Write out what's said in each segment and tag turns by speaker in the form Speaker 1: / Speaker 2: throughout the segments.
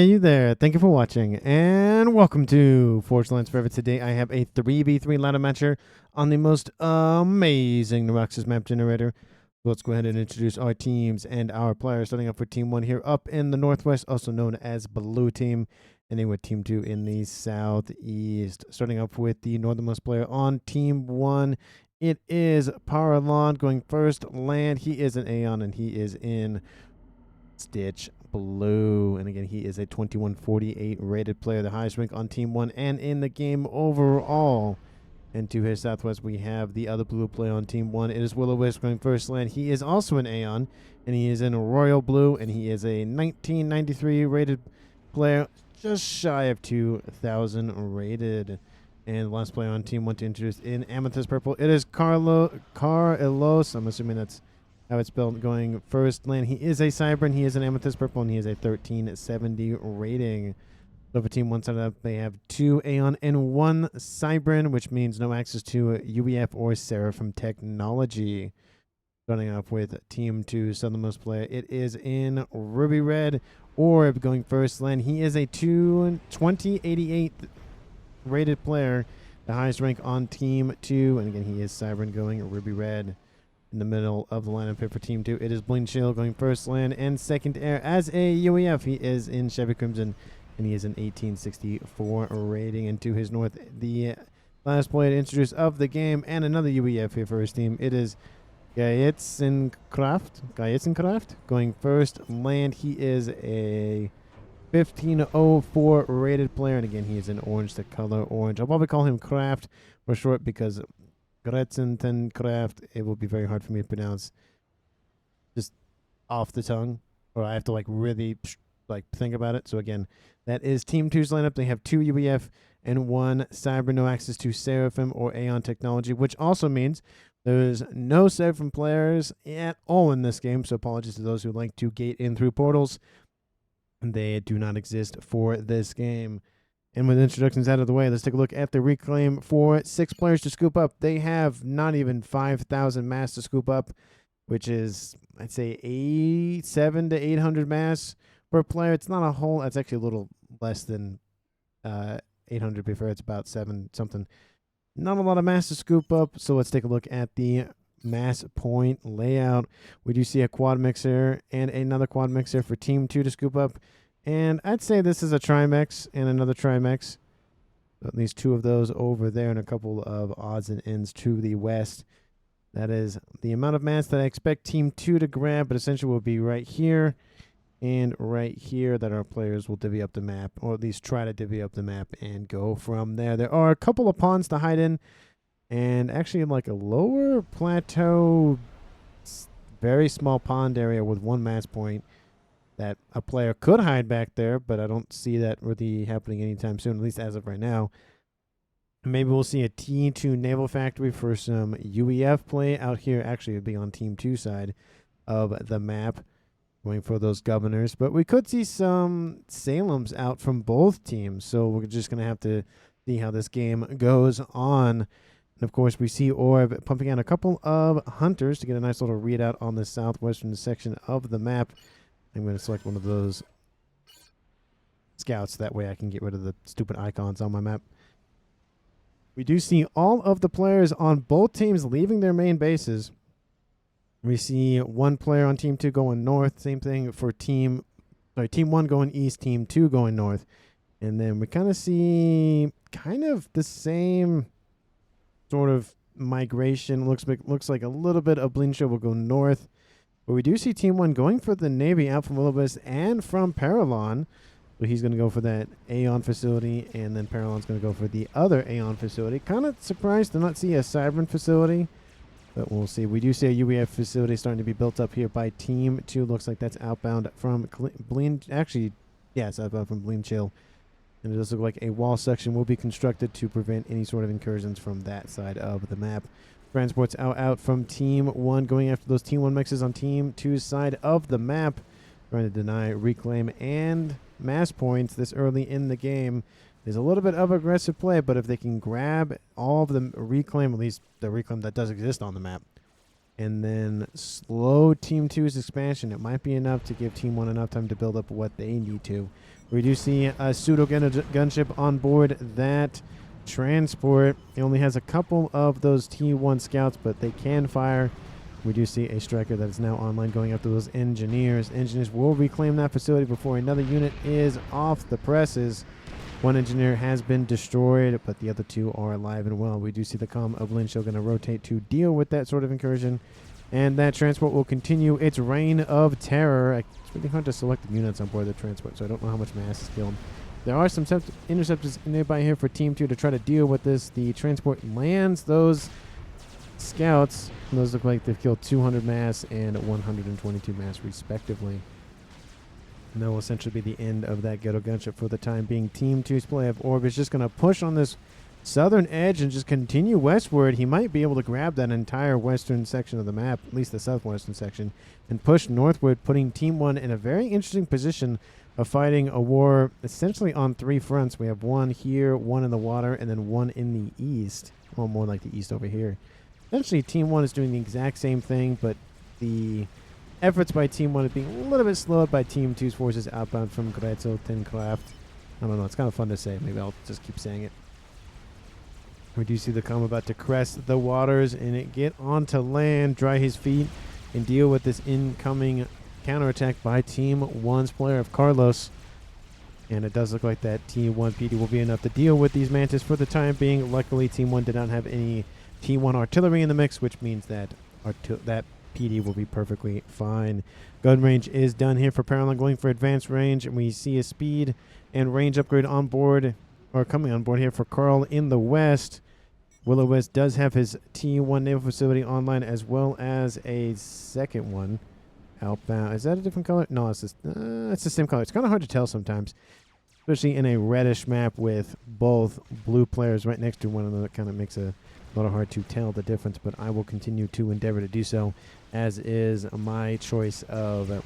Speaker 1: Hey you there, thank you for watching, and welcome to Forge Lands Forever. Today I have a 3v3 ladder matcher on the most amazing Neuroxis map generator. So let's go ahead and introduce our teams and our players, starting off with Team 1 here up in the northwest, also known as Blue Team, ending with Team 2 in the southeast. Starting off with the northernmost player on Team 1, it is Paralon going first land. He is an Aeon and he is in Stitch Blue, and again he is a 2148 rated player, the highest rank on Team 1 and in the game overall. And to his southwest we have the other blue player on Team 1. It is Will-O-Wisp going first land. He is also an Aeon and he is in Royal Blue, and he is a 1993 rated player, just shy of 2000 rated. And the last player on Team 1 to introduce in Amethyst Purple, it is Carlos. I'm assuming that's how it's spelled, going first land. He is a Cybern, he is an Amethyst Purple, and he is a 1370 rating. So for Team 1 set up, they have 2 Aeon and 1 Cybern, which means no access to UEF or Seraphim technology. Starting off with Team 2 southernmost player, it is in Ruby Red. Orb going first land. He is a 2088 rated player, the highest rank on Team 2, and again he is Cybern going Ruby Red. In the middle of the lineup here for Team 2, it is Bling Chill going first land and second air as a UEF. He is in Chevy Crimson, and he is an 1864 rating. And to his north, the last player to introduce of the game and another UEF here for his team, it is Gaietzenkraft going first land. He is a 1504 rated player, and again he is in orange, the color orange. I'll probably call him Kraft for short because Gretzenkraft, it will be very hard for me to pronounce just off the tongue, or I have to really think about it. So again, that is Team 2's lineup. They have 2 UEF and 1 Cyber, no access to Seraphim or Aeon technology, which also means there's no Seraphim players at all in this game. So apologies to those who like to gate in through portals. They do not exist for this game. And with introductions out of the way, let's take a look at the reclaim for 6 players to scoop up. They have not even 5,000 mass to scoop up, which is, I'd say, 700 to 800 mass per player. It's not a whole, it's actually a little less than 800 before. It's about 7 something. Not a lot of mass to scoop up, so let's take a look at the mass point layout. We do see a quad mixer and another quad mixer for Team 2 to scoop up. And I'd say this is a Trimex and another Trimex. At least 2 of those over there and a couple of odds and ends to the west. That is the amount of mass that I expect Team 2 to grab, but essentially will be right here and right here that our players will divvy up the map, or at least try to divvy up the map and go from there. There are a couple of ponds to hide in, and actually like a lower plateau, very small pond area with 1 mass point that a player could hide back there, but I don't see that really happening anytime soon, at least as of right now. Maybe we'll see a T2 Naval Factory for some UEF play out here. Actually, it would be on Team 2 side of the map, going for those governors. But we could see some Salems out from both teams, so we're just going to have to see how this game goes on. And of course, we see Orb pumping out a couple of hunters to get a nice little readout on the southwestern section of the map. I'm going to select one of those scouts. That way I can get rid of the stupid icons on my map. We do see all of the players on both teams leaving their main bases. We see 1 player on Team 2 going north. Same thing for Team 1 going east, Team 2 going north. And then we kind of see the same sort of migration. Looks like a little bit of Blinshaw will go north. But we do see Team 1 going for the Navy out from Will-O-Wisp and from Paralon. So he's going to go for that Aeon facility, and then Paralon's going to go for the other Aeon facility. Kind of surprised to not see a Cybern facility, but we'll see. We do see a UEF facility starting to be built up here by Team 2. Looks like that's outbound from Bleen. Actually, yeah, it's outbound from Bleen Chill. And it does look like a wall section will be constructed to prevent any sort of incursions from that side of the map. Transports out from Team 1, going after those Team 1 mixes on Team 2's side of the map, trying to deny reclaim and mass points this early in the game. There's a little bit of aggressive play, but if they can grab all of the reclaim, at least the reclaim that does exist on the map, and then slow Team 2's expansion. It might be enough to give Team 1 enough time to build up what they need to. We do see a pseudo gunship on board that transport. It only has a couple of those T1 scouts, but they can fire. We do see a striker that is now online going after those engineers. Engineers will reclaim that facility before another unit is off the presses. One engineer has been destroyed, but the other two are alive and well. We do see the comm of Linshow going to rotate to deal with that sort of incursion. And that transport will continue its reign of terror. It's really hard to select the units on board the transport, so I don't know how much mass is killed. There are some interceptors nearby here for Team 2 to try to deal with this. The transport lands those scouts. Those look like they've killed 200 mass and 122 mass respectively. And that will essentially be the end of that ghetto gunship for the time being. Team 2's play of Orb is just going to push on this southern edge and just continue westward. He might be able to grab that entire western section of the map, at least the southwestern section, and push northward, putting Team 1 in a very interesting position of fighting a war essentially on three fronts. We have one here, one in the water, and then one in the east. Well, more like the east over here. Essentially, Team 1 is doing the exact same thing, but the efforts by Team 1 are being a little bit slowed by Team 2's forces outbound from Grätzel, Tincraft. I don't know, it's kind of fun to say. Maybe I'll just keep saying it. We do see the comm about to crest the waters and it get onto land, dry his feet, and deal with this incoming counterattack by Team 1's player of Carlos. And it does look like that T1 PD will be enough to deal with these Mantis for the time being. Luckily, Team 1 did not have any T1 artillery in the mix, which means that that PD will be perfectly fine. Gun range is done here for Parallel, going for advanced range, and we see a speed and range upgrade on board, or coming on board here for Carl in the west. Willow West does have his T1 naval facility online, as well as a second one outbound. Is that a different color? No, it's the same color. It's kind of hard to tell sometimes, especially in a reddish map with both blue players right next to one another. It kind of makes a little hard to tell the difference, but I will continue to endeavor to do so, as is my choice of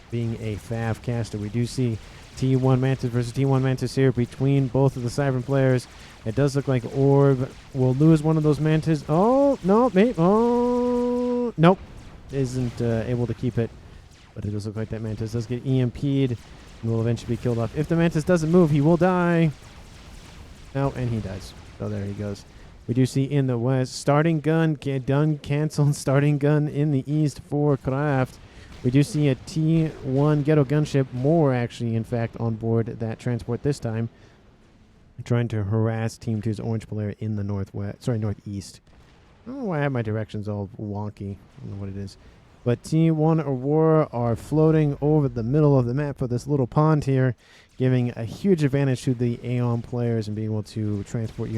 Speaker 1: being a FAF caster. We do see T1 Mantis versus T1 Mantis here between both of the Siren players. It does look like Orb will lose one of those Mantis. Oh, no, maybe. Oh, nope. Isn't able to keep it. But it does look like that Mantis does get EMP'd and will eventually be killed off. If the Mantis doesn't move, he will die. No, and he dies. So there he goes. We do see in the west, starting gun, done, canceled, starting gun in the east for Kraft. We do see a T1 ghetto gunship, more actually, in fact, on board that transport this time, trying to harass Team 2's orange player in the northeast. I don't know why I have my directions all wonky. I don't know what it is. But T1 Aurora are floating over the middle of the map for this little pond here, giving a huge advantage to the Aeon players and being able to transport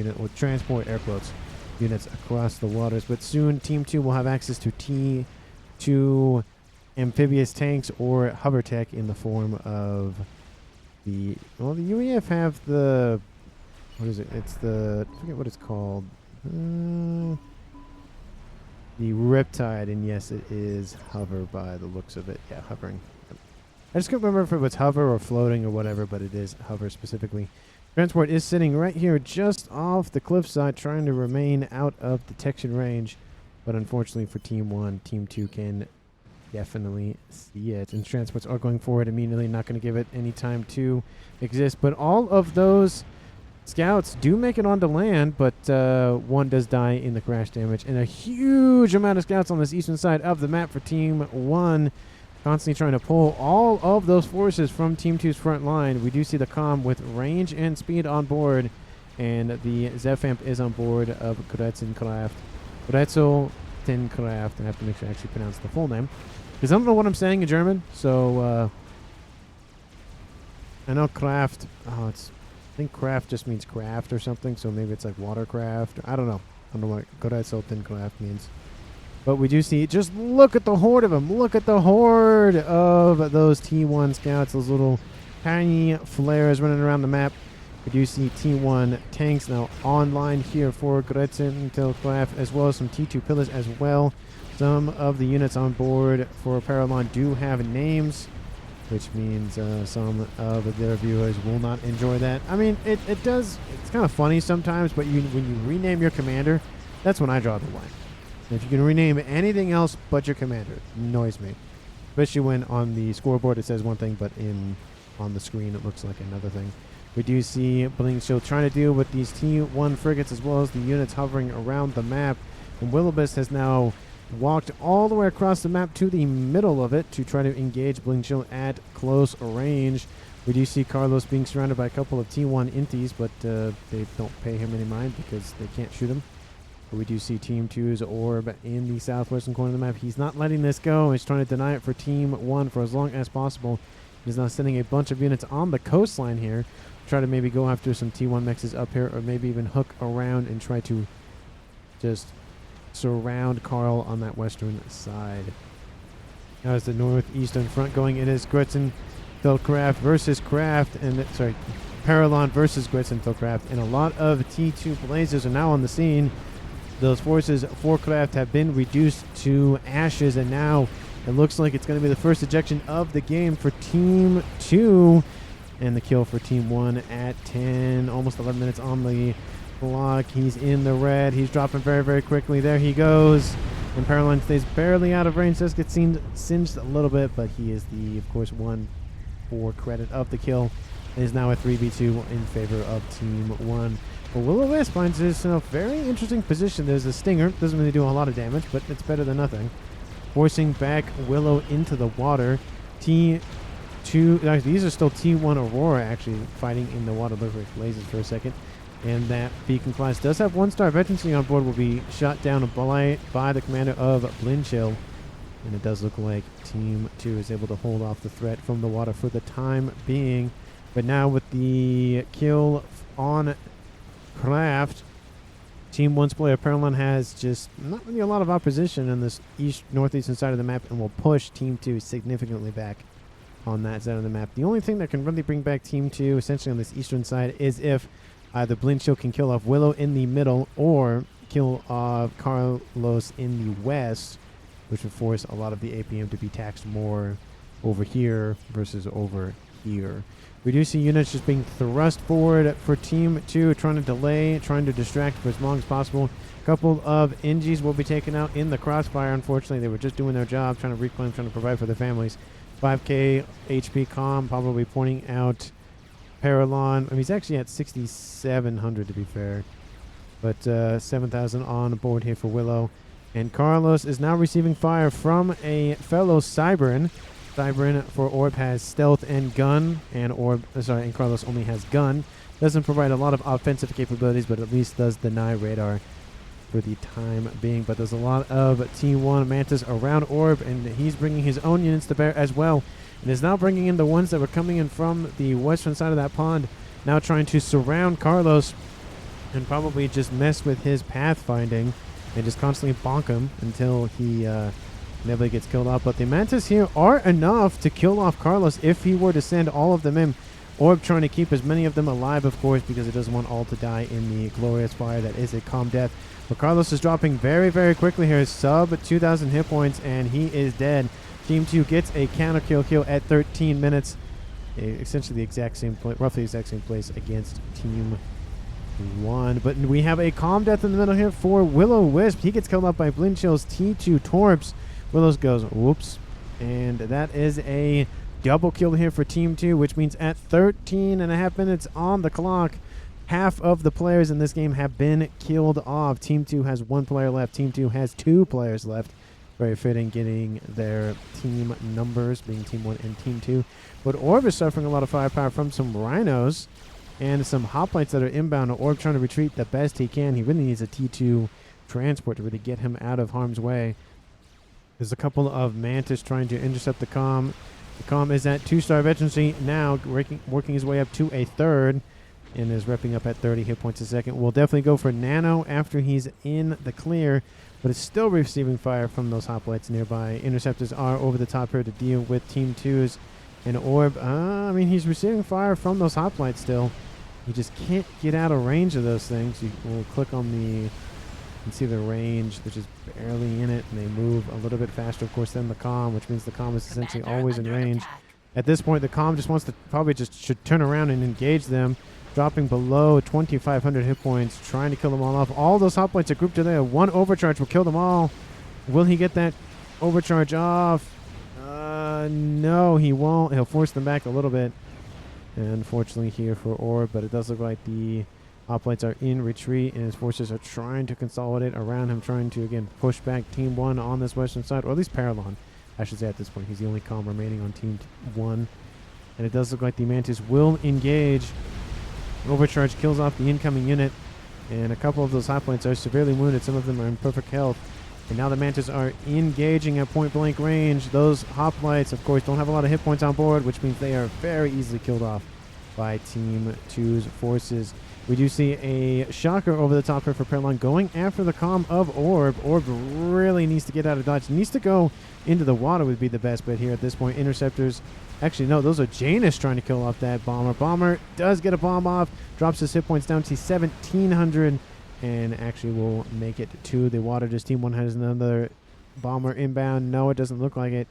Speaker 1: airboats units across the waters. But soon Team 2 will have access to T2 amphibious tanks or hover tech in the form of the UEF have the, what is it? It's the, I forget what it's called. The Riptide, and yes, it is hover by the looks of it. Yeah, hovering. I just can't remember if it was hover or floating or whatever, but it is hover specifically. Transport is sitting right here just off the cliffside, trying to remain out of detection range. But unfortunately for Team 1, Team 2 can definitely see it. And transports are going forward immediately, not going to give it any time to exist. But all of those scouts do make it onto land, but one does die in the crash damage. And a huge amount of scouts on this eastern side of the map for Team 1, constantly trying to pull all of those forces from Team 2's front line. We do see the comm with range and speed on board, and the Zephamp is on board of Grätzel Tincraft. I have to make sure I actually pronounce the full name, because I don't know what I'm saying in German, so I know Kraft, I think craft just means craft or something, so maybe it's like watercraft. I don't know. I don't know what Grätzel Tincraft means. But we do see, just look at the horde of them. Look at the horde of those T1 scouts, those little tiny flares running around the map. We do see T1 tanks now online here for Grätzel Tincraft, as well as some T2 pillars as well. Some of the units on board for Paralon do have names, which means some of their viewers will not enjoy that. I mean, it does, it's kind of funny sometimes, but when you rename your commander, that's when I draw the line. If you can rename anything else but your commander, it annoys me. Especially when on the scoreboard it says one thing, but on the screen it looks like another thing. We do see Blink Shield trying to deal with these T1 frigates as well as the units hovering around the map. And Will-O-Wisp has now walked all the way across the map to the middle of it to try to engage Blink Shield at close range. We do see Carlos being surrounded by a couple of T1 inties, but they don't pay him any mind because they can't shoot him. But we do see Team 2's orb in the southwestern corner of the map. He's not letting this go. He's trying to deny it for Team 1 for as long as possible. He's now sending a bunch of units on the coastline here. Try to maybe go after some T1 mexes up here, or maybe even hook around and try to just surround Carl on that western side. Now it's the northeastern front going. It is Gritzen, Philcraft versus Kraft, and Paralon versus Gritzen, Philcraft, and a lot of T2 Blazers are now on the scene. Those forces for Kraft have been reduced to ashes, and now it looks like it's going to be the first ejection of the game for Team 2. And the kill for Team 1 at 10, almost 11 minutes on the clock. He's in the red. He's dropping very, very quickly. There he goes. And Paraline stays barely out of range. Does get singed a little bit, but he is the, of course, one for credit of the kill. It is now a 3v2 in favor of Team 1. But Will-O-Wisp finds himself in a very interesting position. There's a Stinger. Doesn't really do a lot of damage, but it's better than nothing. Forcing back Willow into the water. These are still T1 Aurora actually fighting in the water. Look like blazes for a second. And that beacon class does have 1-star veterancy on board, will be shot down by the commander of Blinchill. And it does look like Team 2 is able to hold off the threat from the water for the time being. But now with the kill on Kraft, Team 1's player Paralon has just not really a lot of opposition on this northeastern side of the map and will push Team 2 significantly back on that side of the map. The only thing that can really bring back Team 2 essentially on this eastern side is if either Blinchill can kill off Willow in the middle or kill off Carlos in the west, which would force a lot of the APM to be taxed more over here versus over here. We do see units just being thrust forward for Team 2, trying to delay, trying to distract for as long as possible. A couple of NGs will be taken out in the crossfire. Unfortunately, they were just doing their job, trying to reclaim, trying to provide for their families. 5k HP comm, probably pointing out Paralon. I mean, he's actually at 6,700 to be fair. But 7,000 on board here for Willow. And Carlos is now receiving fire from a fellow Cybern. Cybern for Orb has stealth and gun, and Carlos only has gun. Doesn't provide a lot of offensive capabilities, but at least does deny radar for the time being. But there's a lot of T1 Mantis around Orb, and he's bringing his own units to bear as well, and is now bringing in the ones that were coming in from the western side of that pond, now trying to surround Carlos and probably just mess with his pathfinding and just constantly bonk him until he inevitably gets killed off. But the Mantis here are enough to kill off Carlos if he were to send all of them in. Orb trying to keep as many of them alive, of course, because it doesn't want all to die in the glorious fire that is a calm death. But Carlos is dropping very, very quickly here. Sub 2,000 hit points, and he is dead. Team 2 gets a counter kill at 13 minutes. Essentially the exact same place, roughly the exact same place against Team 1. But we have a calm death in the middle here for Will-O-Wisp. He gets killed off by Blinchill's T2 Torps. Willows goes, whoops. And that is a double kill here for Team 2, which means at 13.5 minutes on the clock, half of the players in this game have been killed off. Team 2 has 1 player left. Team 2 has 2 players left. Very fitting getting their team numbers, being Team 1 and Team 2. But Orb is suffering a lot of firepower from some Rhinos and some hoplites that are inbound. Orb trying to retreat the best he can. He really needs a T2 transport to really get him out of harm's way. There's a couple of Mantis trying to intercept the comm. The comm is at 2-star veterancy now, working his way up to a 3rd, and is repping up at 30 hit points a second. We'll definitely go for Nano after he's in the clear, but it's still receiving fire from those hoplites nearby. Interceptors are over the top here to deal with Team 2's. And Orb, I mean, he's receiving fire from those hoplites still. He just can't get out of range of those things. We'll click on the... You can see the range, which is barely in it, and they move a little bit faster, of course, than the comm, which means the comm is essentially always in range. At this point, the comm just wants to should turn around and engage them. dropping below 2,500 hit points, trying to kill them all off. All those hot points are grouped together. One overcharge will kill them all. Will he get that overcharge off? No, he won't. He'll force them back a little bit. And unfortunately here for Orb, but it does look like the hoplites are in retreat, and his forces are trying to consolidate around him, trying to, again, push back Team 1 on this western side, or at least Paralon, I should say at this point. He's the only comm remaining on Team 1. And it does look like the Mantis will engage. Overcharge kills off the incoming unit, and a couple of those hoplites are severely wounded. Some of them are in perfect health. And now the Mantis are engaging at point-blank range. Those hoplites, of course, don't have a lot of hit points on board, which means they are very easily killed off by Team 2's forces. We do see a shocker over the top here for Paralon going after the comm of Orb. Orb really needs to get out of dodge. Needs to go into the water would be the best bet here at this point. Interceptors. Actually, no, those are Janus trying to kill off that bomber. Bomber does get a bomb off. Drops his hit points down to 1,700. And actually will make it to the water. Does Team 1 has another bomber inbound? No, it doesn't look like it.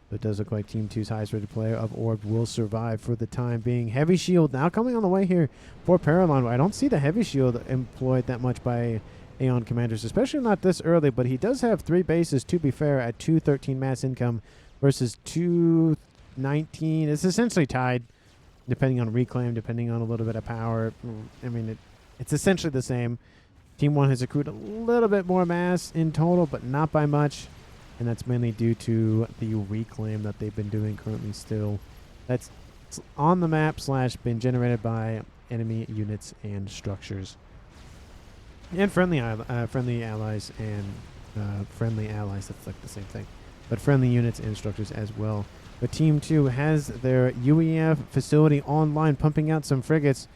Speaker 1: But it does look like Team 2's highest rated player of Orb will survive for the time being. Heavy shield now coming on the way here for Paralon. I don't see the heavy shield employed that much by Aeon commanders, especially not this early, but he does have 3 bases, to be fair, at 213 mass income versus 219. It's essentially tied, depending on reclaim, depending on a little bit of power. I mean, it's essentially the same. Team 1 has accrued a little bit more mass in total, but not by much. And that's mainly due to the reclaim that they've been doing currently still. That's on the map / been generated by enemy units and structures. And friendly allies and friendly allies, that's like the same thing. But friendly units and structures as well. But Team 2 has their UEF facility online, pumping out some frigates.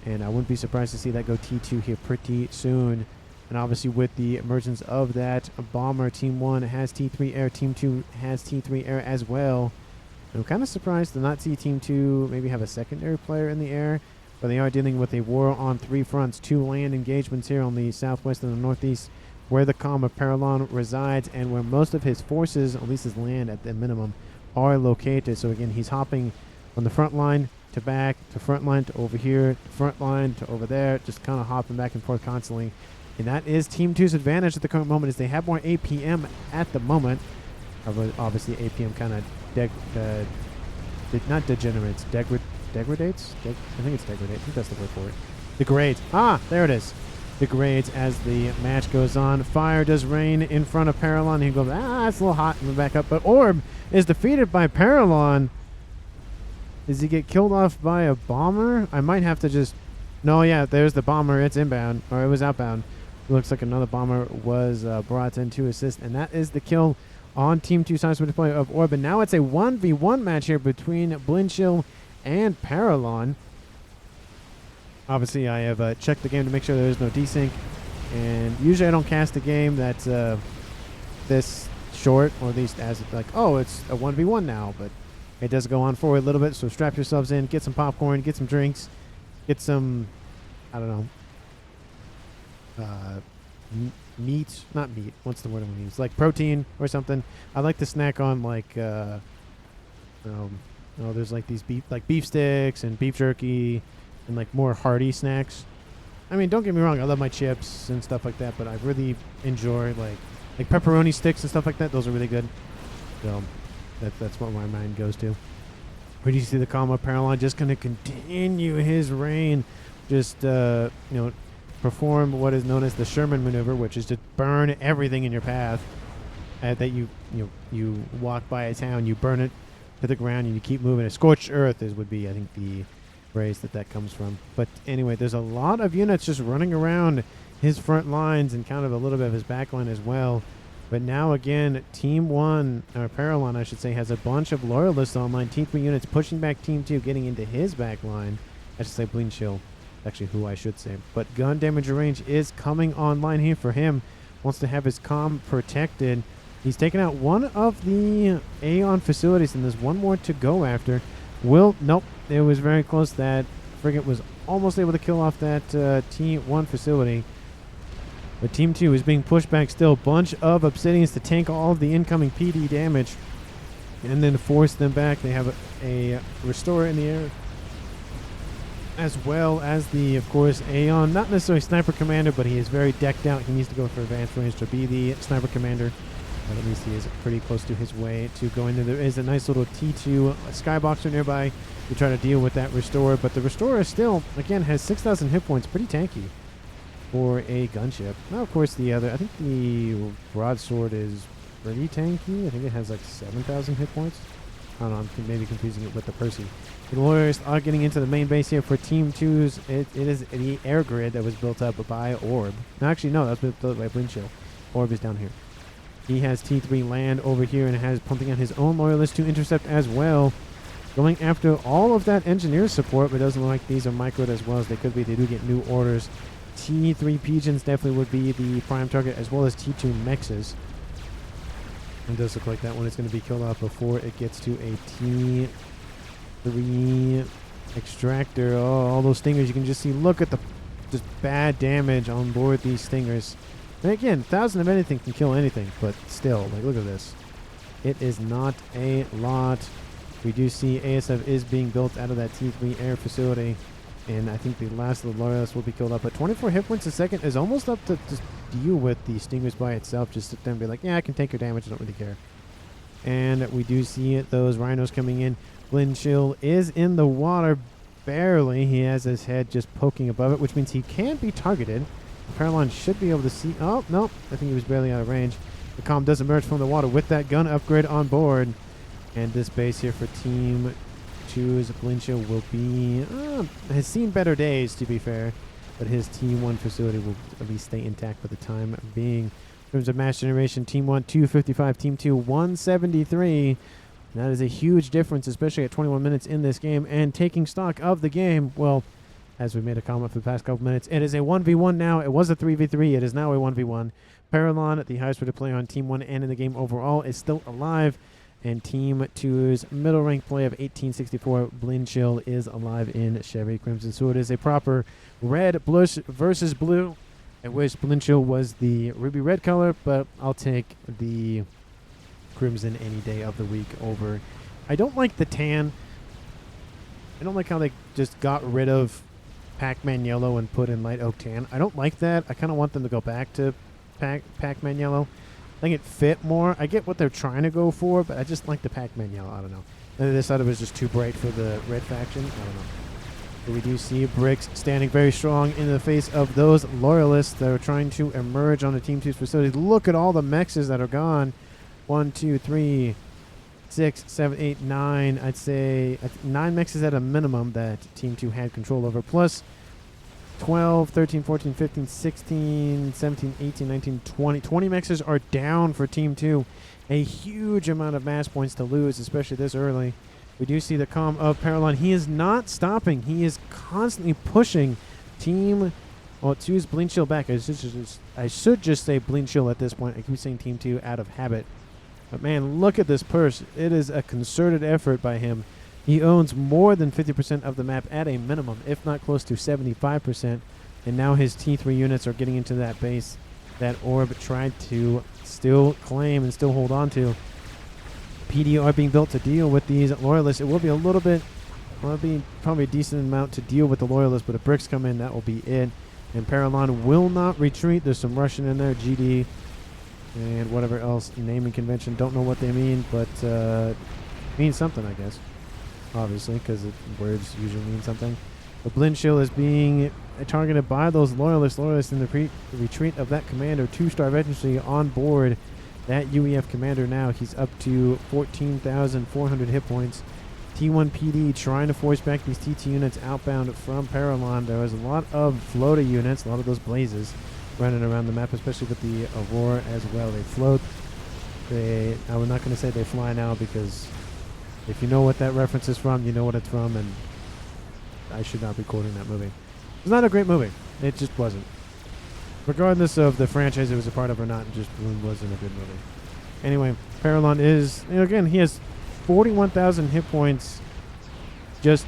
Speaker 1: And I wouldn't be surprised to see that go T2 here pretty soon. And obviously with the emergence of that bomber, Team 1 has T3 air, Team 2 has T3 air as well. I'm kind of surprised to not see Team 2 maybe have a secondary player in the air. But they are dealing with a war on 3 fronts. 2 land engagements here on the southwest and the northeast, where the comm of Paralon resides and where most of his forces, at least his land at the minimum, are located. So again, he's hopping from the front line to back to front line to over here, to front line to over there, just kind of hopping back and forth constantly. And that is Team 2's advantage at the current moment, is they have more APM at the moment. Obviously, APM kind of not degenerates, degradates? I think it's degrade. I think that's the word for it. Degrades. Ah, there it is. Degrades as the match goes on. Fire does rain in front of Paralon. He goes, it's a little hot, and back up. But Orb is defeated by Paralon. Does he get killed off by a bomber? I might have to just... No, yeah, there's the bomber. It's inbound, or it was outbound. It looks like another bomber was brought in to assist, and that is the kill on Team 2 sides with the play of Orb. And now it's a 1v1 match here between Blinchill and Paralon. Obviously, I have checked the game to make sure there is no desync, and usually I don't cast a game that's this short, or at least as like, oh, it's a 1v1 now, but it does go on forward a little bit, so strap yourselves in, get some popcorn, get some drinks, get some, I don't know, meat, not meat, what's the word I'm going to use, like protein or something. I like to snack on like, there's like these beef sticks and beef jerky and like more hearty snacks. I mean, don't get me wrong, I love my chips and stuff like that, but I really enjoy like pepperoni sticks and stuff like that. Those are really good. So that's what my mind goes to. Where do you see the comm of Paralon just going to continue his reign, just perform what is known as the Sherman maneuver, which is to burn everything in your path that you walk by a town, you burn it to the ground and you keep moving. A scorched earth would be, I think, the phrase that comes from. But anyway, there's a lot of units just running around his front lines and kind of a little bit of his back line as well. But now again, Team 1, or Paralon I should say, has a bunch of loyalists online. Team 3 units pushing back Team 2, getting into his back line. I should say Blinchill, actually who I should say. But gun damage range is coming online here for him. Wants to have his comm protected. He's taken out one of the Aeon facilities, and there's one more to go after. Nope, it was very close. That frigate was almost able to kill off that T1 facility. But Team 2 is being pushed back still. Bunch of Obsidians to tank all of the incoming PD damage and then force them back. They have a Restorer in the air. as well as the, of course, Aeon. Not necessarily Sniper Commander, but he is very decked out. He needs to go for advanced range to be the Sniper Commander. But at least he is pretty close to his way to going there. There is a nice little T2 Skyboxer nearby to try to deal with that Restore. But the Restorer still, again, has 6,000 hit points. Pretty tanky for a gunship. Now, of course, the other, I think the Broadsword is pretty tanky. I think it has like 7,000 hit points. I don't know, I'm maybe confusing it with the Percy. The Warriors are getting into the main base here for Team 2's. It is the air grid that was built up by Orb. No, actually, no, that was built by Blindchill. Orb is down here. He has T3 land over here and has pumping out his own Loyalists to intercept as well. Going after all of that engineer support, but it doesn't look like these are microed as well as they could be. They do get new orders. T3 Pigeons definitely would be the prime target, as well as T2 Mexes. It does look like that one is going to be killed off before it gets to a T3 Extractor. Oh, all those stingers. You can just see, look at the just bad damage on board these stingers. And again, 1,000 of anything can kill anything, but still, like, look at this. It is not a lot. We do see ASF is being built out of that T3 air facility, and I think the last of the Loyalists will be killed up. But 24 hit points a second is almost up to just deal with the stingers by itself. Just sit there and be like, yeah, I can take your damage. I don't really care. And we do see those rhinos coming in. Blindchill is in the water, barely. He has his head just poking above it, which means he can't be targeted. Paralon should be able to see. Oh, no. I think he was barely out of range. The comm does emerge from the water with that gun upgrade on board. And this base here for Team 2's Blindchill will be... has seen better days, to be fair. But his T1 facility will at least stay intact for the time being. In terms of mass generation, Team 1, 255. Team 2, 173. And that is a huge difference, especially at 21 minutes in this game. And taking stock of the game, well... as we made a comment for the past couple minutes, it is a 1v1 now. It was a 3v3. It is now a 1v1. Paralon, the highest rated player on Team 1 and in the game overall, is still alive. And Team 2's middle rank play of 1864, Blindchill, is alive in Chevy Crimson. So it is a proper red blush versus blue. I wish Blindchill was the ruby red color, but I'll take the crimson any day of the week over. I don't like the tan. I don't like how they just got rid of Pac-Man yellow and put in light oak tan. I don't like that. I kind of want them to go back to Pac-Man yellow. I think it fit more. I get what they're trying to go for, but I just like the Pac-Man yellow. I don't know. And this side of it was just too bright for the red faction. I don't know. But we do see Bricks standing very strong in the face of those Loyalists that are trying to emerge on the Team 2's facility. Look at all the Mexes that are gone. 1, 2, 3, 6, 7, 8, 9. I'd say 9 Mexes at a minimum that Team 2 had control over. Plus 12, 13, 14, 15, 16, 17, 18, 19, 20. 20 Mexes are down for Team 2. A huge amount of mass points to lose, especially this early. We do see the comm of Paralon. He is not stopping. He is constantly pushing Team 2's Blindchill back. I should just say Blindchill at this point. I keep saying Team 2 out of habit. But man, look at this purse. It is a concerted effort by him. He owns more than 50% of the map at a minimum, if not close to 75%. And now his T3 units are getting into that base that Orb tried to still claim and still hold on to. PD are being built to deal with these Loyalists. It will be a little bit, well, it'll be probably a decent amount to deal with the Loyalists, but if bricks come in, that will be it. And Paralon will not retreat. There's some Russian in there, GD, and whatever else, naming convention. Don't know what they mean, but means something, I guess. Obviously, because words usually mean something. But Blindchill is being targeted by those Loyalists in the retreat of that commander. 2-star veterancy on board that UEF commander now. He's up to 14,400 hit points. T1 PD trying to force back these TT units outbound from Paralon. There was a lot of floater units, a lot of those blazes running around the map, especially with the Aurora as well. They float. I'm not going to say they fly now, because if you know what that reference is from, you know what it's from, and I should not be quoting that movie. It's not a great movie. It just wasn't. Regardless of the franchise it was a part of or not, it just wasn't a good movie. Anyway, Paralon is, again, he has 41,000 hit points just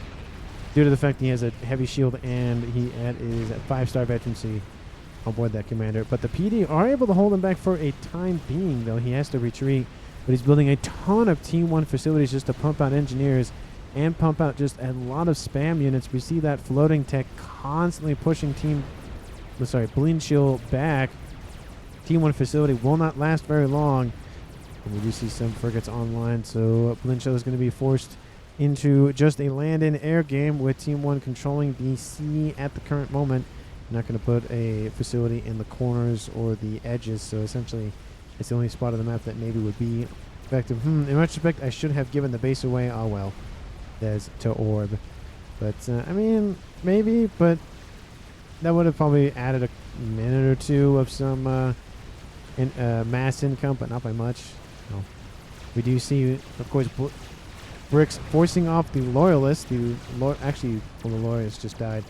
Speaker 1: due to the fact that he has a heavy shield and he is at 5-star veterancy on board that commander. But the PD are able to hold him back for a time being, though. He has to retreat, but he's building a ton of Team 1 facilities just to pump out engineers and pump out just a lot of spam units. We see that floating tech constantly pushing Bleeding Shield back. Team 1 facility will not last very long. And we do see some frigates online, so Bleeding Shield is going to be forced into just a land-in-air game with Team 1 controlling the sea at the current moment. Not going to put a facility in the corners or the edges, so essentially it's the only spot of the map that maybe would be effective. In retrospect, I should have given the base away. Oh well. There's to Orb. But, I mean, maybe, but that would have probably added a minute or two of some mass income, but not by much. No. We do see, of course, Bricks forcing off the Loyalists. Actually, well, the Loyalists just died.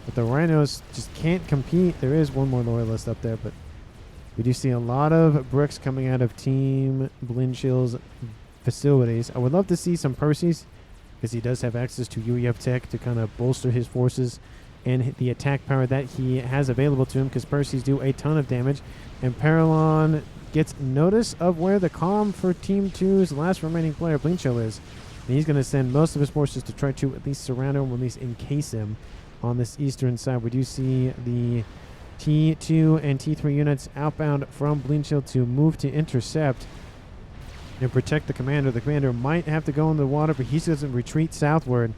Speaker 1: But the Rhinos just can't compete. There is one more Loyalist up there, but we do see a lot of Bricks coming out of Team Blinchill's facilities. I would love to see some Percy's, because he does have access to UEF tech to kind of bolster his forces and the attack power that he has available to him, because Percy's do a ton of damage. And Paralon gets notice of where the comm for Team 2's last remaining player, Blinchill, is. And he's going to send most of his forces to try to at least surround him, or at least encase him on this eastern side. We do see the T2 and T3 units outbound from Blinchill to move to intercept and protect the commander. The commander might have to go in the water, but he doesn't retreat southward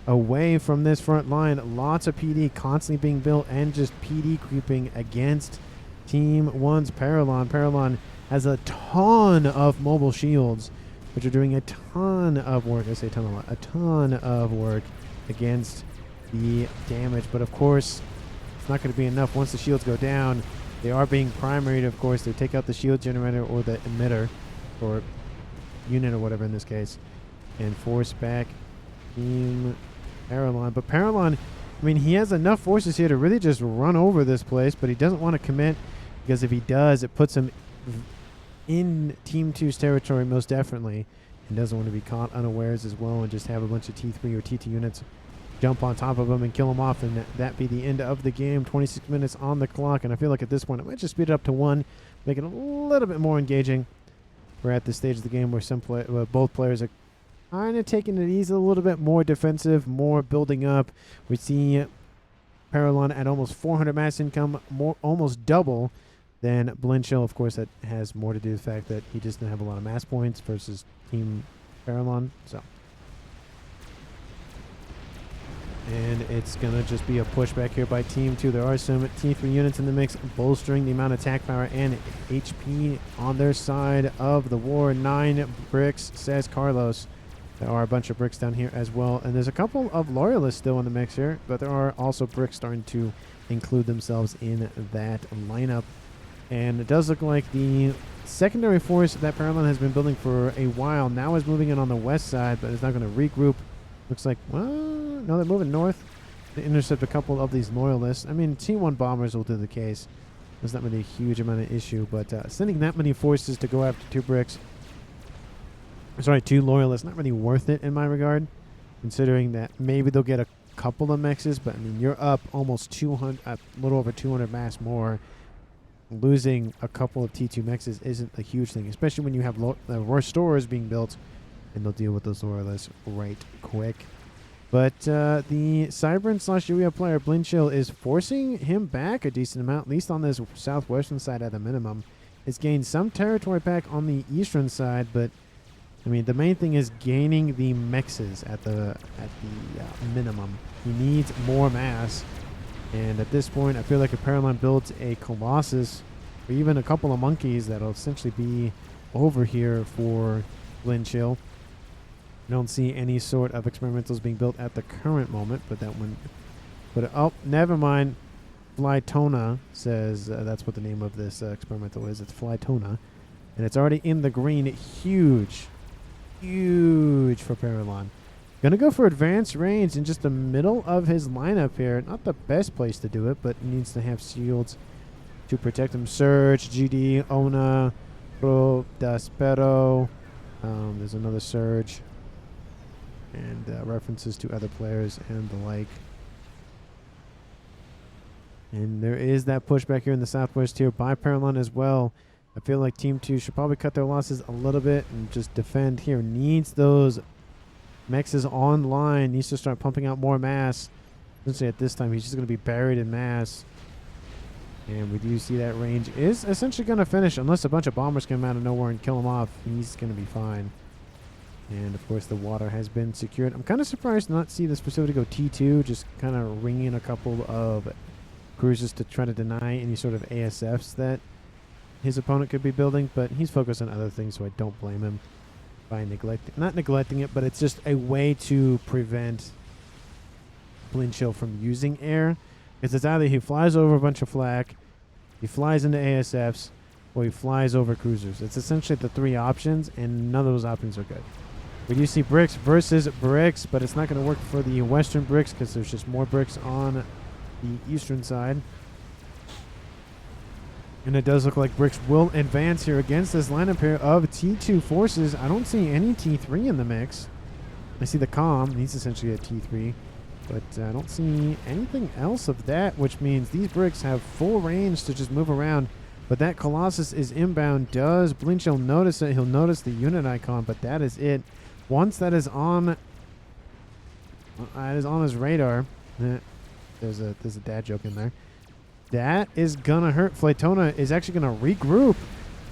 Speaker 1: away from this front line. Lots of PD constantly being built and just PD creeping against Team 1's Paralon. Paralon has a ton of mobile shields, which are doing a ton of work. I say a ton a lot. A ton of work against the damage. But of course, it's not going to be enough once the shields go down. They are being primaried, of course. They take out the shield generator or the emitter, or unit or whatever in this case, and force back Team Paralon. But Paralon, I mean, he has enough forces here to really just run over this place, but he doesn't want to commit, because if he does, it puts him in Team 2's territory most definitely, and doesn't want to be caught unawares as well and just have a bunch of T3 or T2 units jump on top of him and kill him off, and that be the end of the game. 26 minutes on the clock, and I feel like at this point I might just speed it up to 1, make it a little bit more engaging. We're at this stage of the game where both players are kind of taking it easy, a little bit more defensive, more building up. We see Paralon at almost 400 mass income, almost double than Blinchill. Of course, that has more to do with the fact that he just didn't have a lot of mass points versus Team Paralon. So, and it's going to just be a pushback here by Team 2. There are some T3 units in the mix, bolstering the amount of attack power and HP on their side of the war. 9 bricks, says Carlos. There are a bunch of bricks down here as well. And there's a couple of Loyalists still in the mix here, but there are also bricks starting to include themselves in that lineup. And it does look like the secondary force that Paralon has been building for a while now is moving in on the west side, but it's not going to regroup. Looks like, well, no, they're moving north to intercept a couple of these Loyalists. I mean, T1 bombers will do the case. There's not really a huge amount of issue, but sending that many forces to go after 2 bricks, sorry, 2 Loyalists, not really worth it in my regard, considering that maybe they'll get a couple of mexes, but I mean, you're up almost 200, a little over 200 mass more. Losing a couple of T2 mexes isn't a huge thing, especially when you have restorers being built, and they'll deal with those Loyalists right quick. But the Cybran/UEF player, Blinchill, is forcing him back a decent amount, at least on this southwestern side at the minimum. It's gained some territory back on the eastern side, but I mean, the main thing is gaining the mexes at the minimum. He needs more mass. And at this point, I feel like if Paralon builds a Colossus, or even a couple of monkeys, that'll essentially be over here for Blinchill. I don't see any sort of experimentals being built at the current moment, but that one... But oh, never mind. Flytona says that's what the name of this experimental is. It's Flytona. And it's already in the green. Huge. Huge for Paralon. Gonna go for advanced range in just the middle of his lineup here. Not the best place to do it, but he needs to have shields to protect him. Surge, GD, Ona, Pro, Daspero. There's another Surge. And references to other players and the like. And there is that pushback here in the southwest here by Paralon as well. I feel like Team 2 should probably cut their losses a little bit and just defend here. Needs those Mechs is online. Needs to start pumping out more mass. Essentially at this time, he's just going to be buried in mass. And we do see that range is essentially going to finish unless a bunch of bombers come out of nowhere and kill him off. He's going to be fine. And, of course, the water has been secured. I'm kind of surprised to not see this facility go T2, just kind of ringing a couple of cruisers to try to deny any sort of ASFs that his opponent could be building. But he's focused on other things, so I don't blame him by not neglecting it, but it's just a way to prevent Blin Chill from using air. Because it's either he flies over a bunch of flak, he flies into ASFs, or he flies over cruisers. It's essentially the three options, and none of those options are good. We do see bricks versus bricks, but it's not going to work for the western bricks because there's just more bricks on the eastern side. And it does look like bricks will advance here against this lineup here of T2 forces. I don't see any T3 in the mix. I see the comm. He's essentially a T3. But I don't see anything else of that, which means these bricks have full range to just move around. But that Colossus is inbound. Does Blin Chill notice it? He'll notice the unit icon, but that is it. Once that is on his radar, there's a dad joke in there. That is gonna hurt. Flaytona is actually gonna regroup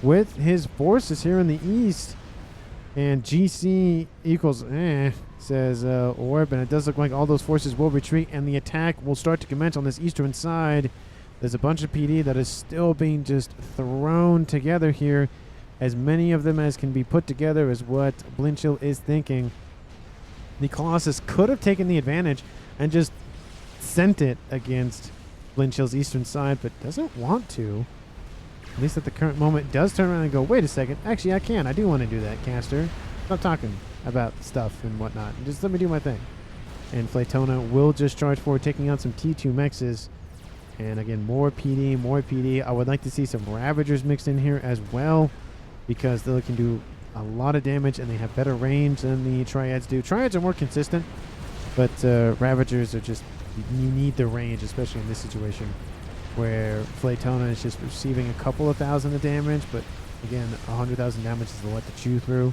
Speaker 1: with his forces here in the east, and GC equals says Orb, and it does look like all those forces will retreat, and the attack will start to commence on this eastern side. There's a bunch of PD that is still being just thrown together here. As many of them as can be put together is what Blin Chill is thinking. The Colossus could have taken the advantage and just sent it against Blin Chill's eastern side, but doesn't want to. At least at the current moment, does turn around and go, wait a second. Actually, I can. I do want to do that, caster. Stop talking about stuff and whatnot. Just let me do my thing. And Flaytona will just charge forward, taking out some T2 Mexes. And again, more PD, more PD. I would like to see some Ravagers mixed in here as well, because they can do a lot of damage and they have better range than the Triads do. Triads are more consistent, but Ravagers are just, you need the range, especially in this situation where Flaytona is just receiving a couple of thousand of damage, but again, 100,000 damage is a lot to chew through.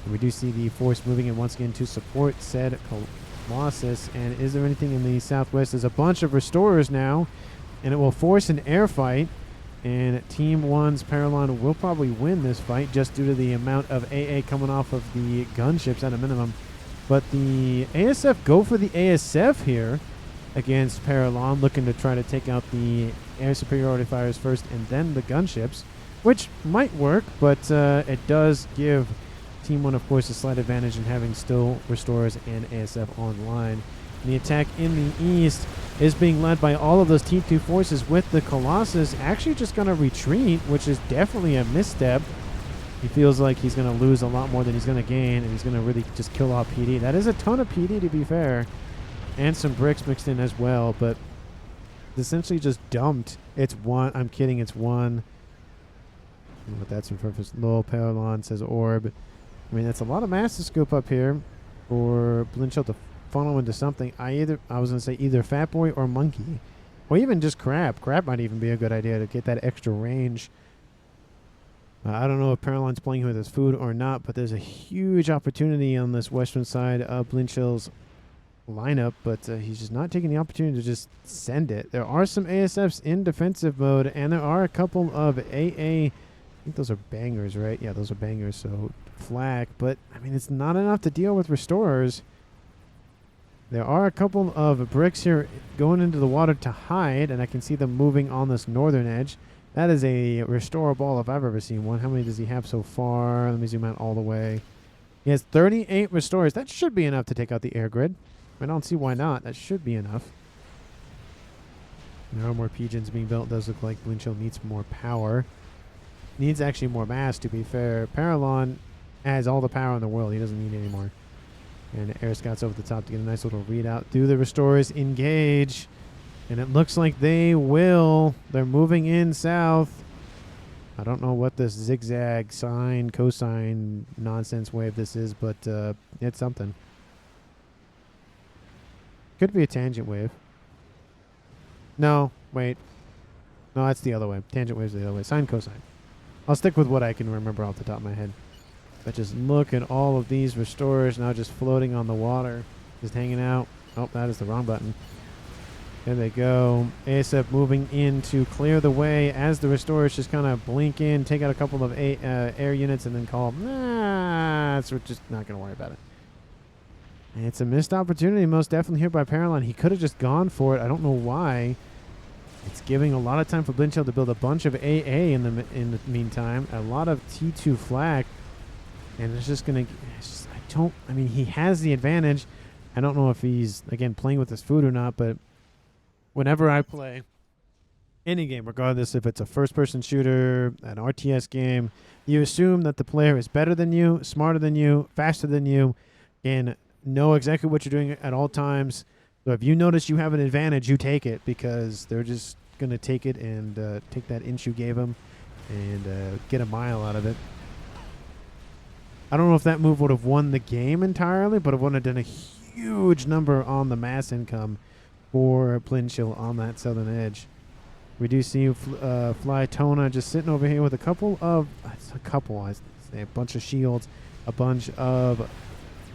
Speaker 1: And we do see the force moving in once again to support said Colossus. And is there anything in the southwest? There's a bunch of restorers now, and it will force an air fight. And Team 1's Paralon will probably win this fight just due to the amount of AA coming off of the gunships at a minimum. But the ASF go for the ASF here against Paralon, looking to try to take out the air superiority fires first and then the gunships, which might work, but it does give Team 1, of course, a slight advantage in having still restorers and ASF online. And the attack in the east is being led by all of those T2 forces, with the Colossus actually just going to retreat, which is definitely a misstep. He feels like he's going to lose a lot more than he's going to gain, and he's going to really just kill off PD. That is a ton of PD, to be fair, and some bricks mixed in as well, but essentially just dumped. It's one. I'm kidding. It's one. But that's in front of Lowell Paralon, says Orb. I mean, that's a lot of mass to scoop up here for Blin Chill to funnel into something. I was going to say either Fat Boy or Monkey, or even just Crab. Crab might even be a good idea to get that extra range. I don't know if Paralon's playing with his food or not, but there's a huge opportunity on this western side of Blin Chill's lineup, but he's just not taking the opportunity to just send it. There are some ASFs in defensive mode, and there are a couple of AA. I think those are bangers, right? Yeah, those are bangers, so flak. But, I mean, it's not enough to deal with restorers. There are a couple of bricks here going into the water to hide, and I can see them moving on this northern edge. That is a restore ball if I've ever seen one. How many does he have so far? Let me zoom out all the way. He has 38 restores. That should be enough to take out the air grid. I don't see why not. That should be enough. There are more pigeons being built. It does look like Blin Chill needs more power. Needs actually more mass, to be fair. Paralon has all the power in the world. He doesn't need any more. And Air Scouts over the top to get a nice little readout. Do the restorers engage? And it looks like they will. They're moving in south. I don't know what this zigzag sine, cosine nonsense wave this is, but it's something. Could be a tangent wave. No, wait. No, that's the other way. Tangent wave's the other way. Sine, cosine. I'll stick with what I can remember off the top of my head. But just look at all of these restorers now just floating on the water, just hanging out. Oh, that is the wrong button. There they go. ASF moving in to clear the way as the restorers just kind of blink in, take out a couple of air units, and then call, nah, so we're just not going to worry about it. And it's a missed opportunity, most definitely here by Paralon. He could have just gone for it. I don't know why. It's giving a lot of time for Blinchill to build a bunch of AA in the meantime. A lot of T2 flak. And it's just going to... I mean, he has the advantage. I don't know if he's, again, playing with his food or not, but whenever I play any game, regardless if it's a first-person shooter, an RTS game, you assume that the player is better than you, smarter than you, faster than you, and know exactly what you're doing at all times. So if you notice you have an advantage, you take it, because they're just going to take it and take that inch you gave them and get a mile out of it. I don't know if that move would have won the game entirely, but it would have done a huge number on the mass income for Blinchill on that southern edge. We do see Fly Tona just sitting over here with a bunch of shields, a bunch of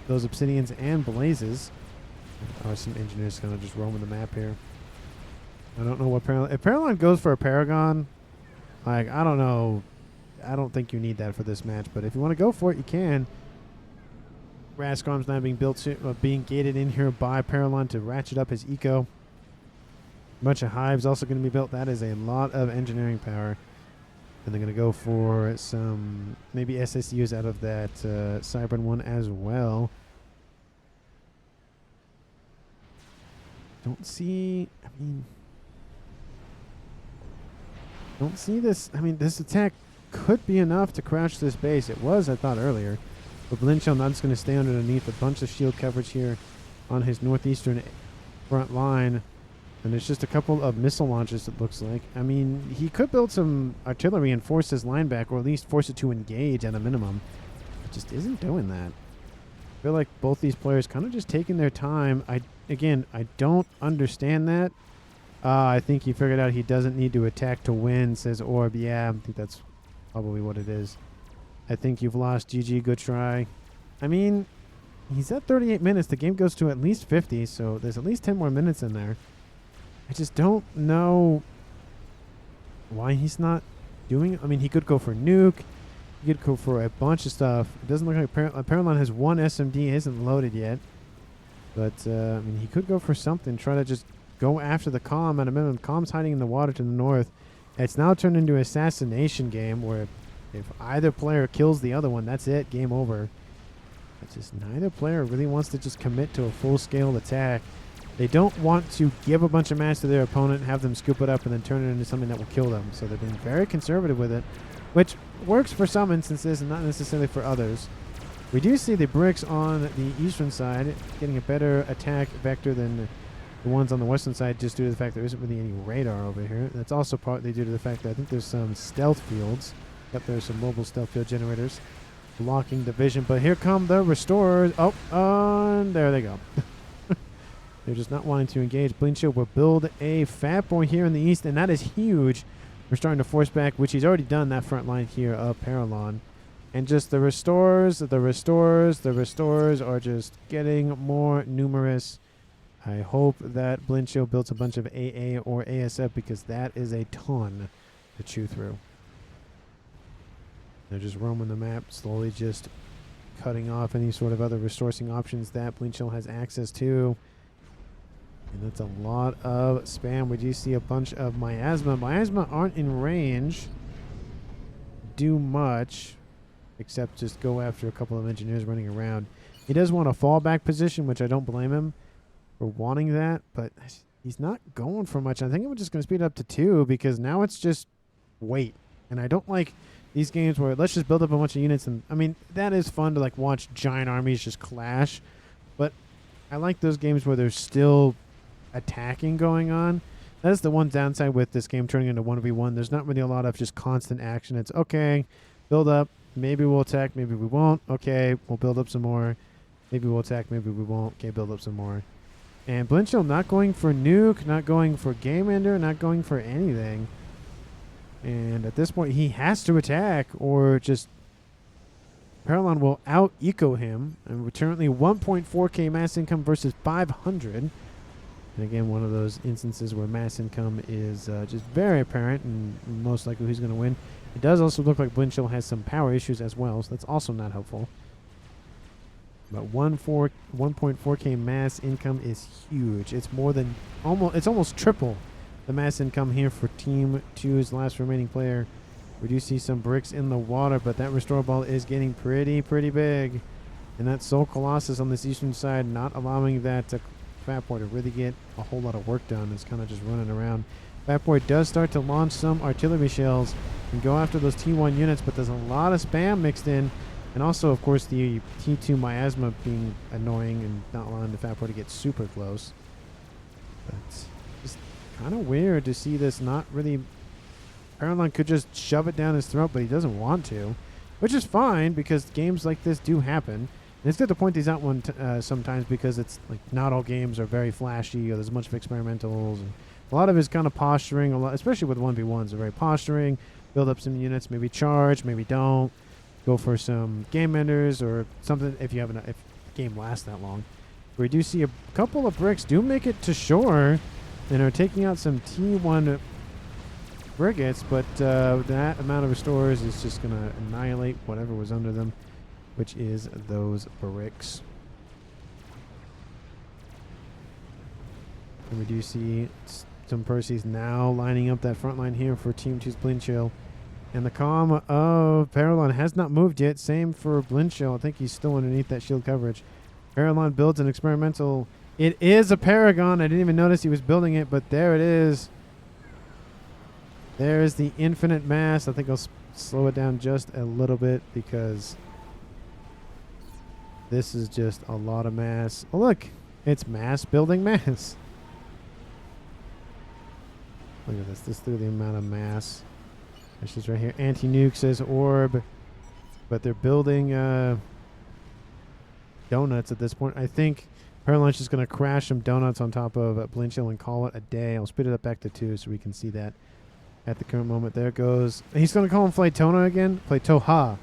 Speaker 1: those Obsidians and Blazes. Are some engineers kind of just roaming the map here. I don't know what Paralon... If Paralon goes for a Paragon, like, I don't know. I don't think you need that for this match, but if you want to go for it, you can. Rascom's now being gated in here by Paralon to ratchet up his eco. A bunch of hives also going to be built. That is a lot of engineering power. And they're going to go for some maybe SSUs out of that Cybern one as well. Don't see this. I mean, this attack could be enough to crouch this base. It was, I thought, earlier. But Blinchill now just going to stay underneath a bunch of shield coverage here on his northeastern front line. And there's just a couple of missile launches, it looks like. I mean, he could build some artillery and force his line back, or at least force it to engage at a minimum. It just isn't doing that. I feel like both these players kind of just taking their time. I don't understand that. I think he figured out he doesn't need to attack to win, says Orb. Yeah, I think that's probably what it is. I think you've lost. GG, good try. I mean, he's at 38 minutes. The game goes to at least 50, so there's at least 10 more minutes in there. I just don't know why he's not doing it. I mean, he could go for Nuke. He could go for a bunch of stuff. It doesn't look like Paralon has one SMD. It isn't loaded yet. But, I mean, he could go for something. Try to just go after the Calm at a minimum. Calm's hiding in the water to the north. It's now turned into an assassination game where if either player kills the other one, that's it. Game over. It's just neither player really wants to just commit to a full-scale attack. They don't want to give a bunch of mass to their opponent, have them scoop it up, and then turn it into something that will kill them. So they're being very conservative with it, which works for some instances and not necessarily for others. We do see the bricks on the eastern side getting a better attack vector than the ones on the western side, just due to the fact there isn't really any radar over here. That's also partly due to the fact that I think there's some stealth fields. Yep, there's some mobile stealth field generators blocking the vision. But here come the restorers. Oh, and there they go. They're just not wanting to engage. Blinchill will build a Fat Boy here in the east, and that is huge. We're starting to force back, which he's already done, that front line here of Paralon. And just the restorers are just getting more numerous. I hope that Blinchill builds a bunch of AA or ASF, because that is a ton to chew through. They're just roaming the map, slowly just cutting off any sort of other resourcing options that Blinchill has access to. And that's a lot of spam. We do see a bunch of Miasma. Miasma aren't in range. Do much. Except just go after a couple of engineers running around. He does want a fallback position, which I don't blame him for wanting that. But he's not going for much. I think I'm just going to speed it up to 2, because now it's just wait. And I don't like these games where let's just build up a bunch of units. And I mean, that is fun to like watch giant armies just clash. But I like those games where there's still attacking going on. That's the one downside with this game turning into 1v1. There's not really a lot of just constant action. It's okay, build up, maybe we'll attack, maybe we won't. Okay, we'll build up some more. Maybe we'll attack, maybe we won't. Okay, build up some more. And Blinchill not going for Nuke, not going for Game Ender, not going for anything. And at this point, he has to attack or just Paralon will out-eco him, and we're currently 1.4k mass income versus 500. And again, one of those instances where mass income is just very apparent, and most likely who's going to win. It does also look like Blindchill has some power issues as well, so that's also not helpful. But 1.4k mass income is huge. It's more than almost triple the mass income here for Team 2's last remaining player. We do see some bricks in the water, but that restore ball is getting pretty big. And that Soul Colossus on this eastern side not allowing that Fat Boy to really get a whole lot of work done. It's kind of just running around. Fat Boy does start to launch some artillery shells and go after those T1 units, but there's a lot of spam mixed in. And also, of course, the T2 miasma being annoying and not allowing the Fat Boy to get super close. But it's just kind of weird to see this not really... Paralon could just shove it down his throat, but he doesn't want to. Which is fine, because games like this do happen. And it's good to point these out sometimes, because it's like not all games are very flashy, or there's a bunch of experimentals. And a lot of it is kind of posturing, especially with 1v1s. They're very posturing, build up some units, maybe charge, maybe don't. Go for some game enders or something if you have if the game lasts that long. We do see a couple of bricks do make it to shore and are taking out some T1 frigates, but that amount of restores is just going to annihilate whatever was under them, which is those bricks. And we do see some Percys now lining up that front line here for Team 2's Blindchill. And the comm of Paralon has not moved yet. Same for Blindchill. I think he's still underneath that shield coverage. Paralon builds an experimental. It is a Paragon. I didn't even notice he was building it, but there it is. There's the infinite mass. I think I'll slow it down just a little bit because this is just a lot of mass. Oh, look. It's mass building mass. Look at this. This through the amount of mass. This is right here. Anti-nuke says orb. But they're building donuts at this point. I think Paralon's just going to crash some donuts on top of Blindchill and call it a day. I'll speed it up back to 2 so we can see that at the current moment. There it goes. He's going to call him Flaytona again. Flaytoha.